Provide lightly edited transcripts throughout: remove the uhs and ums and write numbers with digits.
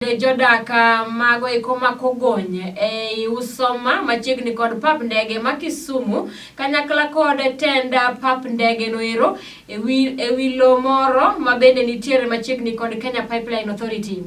Jodak mago ikoma Kogonyo usoma machiegni kod pap ndege ma Kisumu kanyakla kod tenda pap ndege noero ewi lo moro mabende nitiere machiegni kod Kenya Pipeline Authority.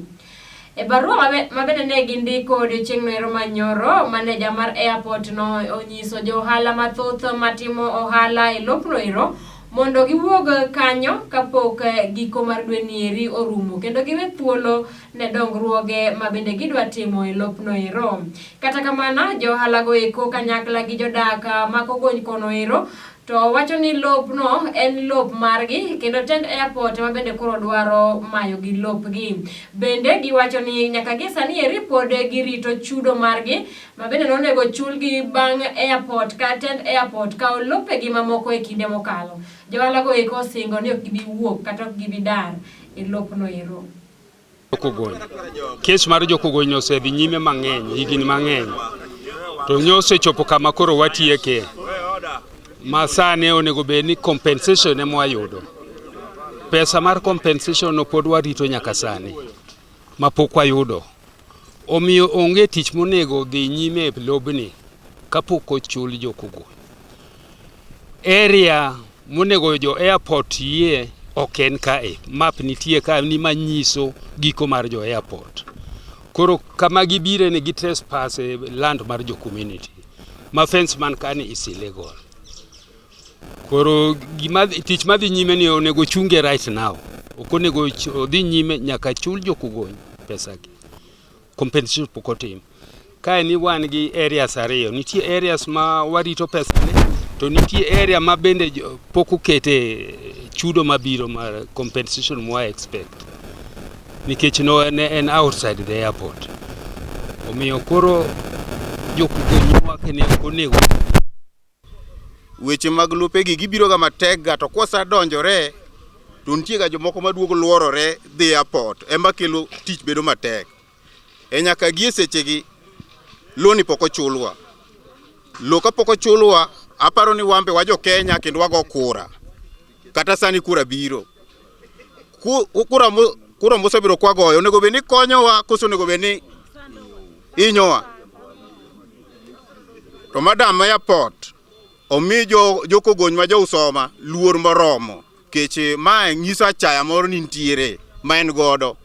Barua mabende ne gindiko odiochieng' noero manyoro, maneja mar airport no onyiso johala mathoth matimo ohala e lopno ero mondo giwuog kanyo kapok giko mar dwe nieri orumo kendo giwe thuolo ne dongruoge mabende gidwa timo e lopno ero. Kata kamano johala go eko kanyakla gi jodak ma Kogonyo kono ero to wacho ni lopno en lop margi kendo tend airport mabende koro dwaro mayo gi lopgi. Bende giwacho ni nyaka gi sani eri pod girito chudo margi mabende nonego chulgi bang' airport ka tend airport ka lopegi mamoko e kinde mokalo. Johala go eko singo ni ok gibi wuok kata ok gibi dar e lopno ero. Kogonyo. Kes mar Kogonyo osedhi nyime mang'eny, higni mang'eny. To nyose chopo kama koro watieke. Masane onego bed ni compensation ema wayudo. Pesa mar compensation no pod warito nyaka sani. Mapok wayudo. Omiyo onge tich monego dhi nyime e lobni kapok ochul Kogonyo. Area monego jo airport yie ok en kae. Map nitie ka ni manyiso giko mar jo airport. Koro kama gibire ni gi trespass e land mar jo community. Ma fence man kani is illegal. Koro tich madhi nyime ni onego chunge right now. Ok onego odhi nyime nyaka chul Kogonyo pesa gi. Compensation pokotim. Kae ni wan gi areas ariyo. Nitie areas ma warito pesa ne. To nitie area ma bende pok okete chudo mabiro mar compensation mwa expect. Nikech no en outside the airport. Omiyo koro Kogonyo wakene onego. Weche mag lopegi gibiro ga matek ga to kosa donjore to nitie ga jomoko maduogo luorore dhi airport ema kelo tich bedo matek. Nyaka gie sechegi loni pok ochulwa. Lo ka pok ochulwa aparo ni wambe wa jo Kenya kendo wago kura. Kata sani kura biro. Kura mosebiro kwagoyo onego bed ni konyowa koso onego bed ni inyowa. To madam airport omi jo Kogonyo ma jo usoma luor moromo keche ma nyiso achaya moro ni nitiere ma en godo.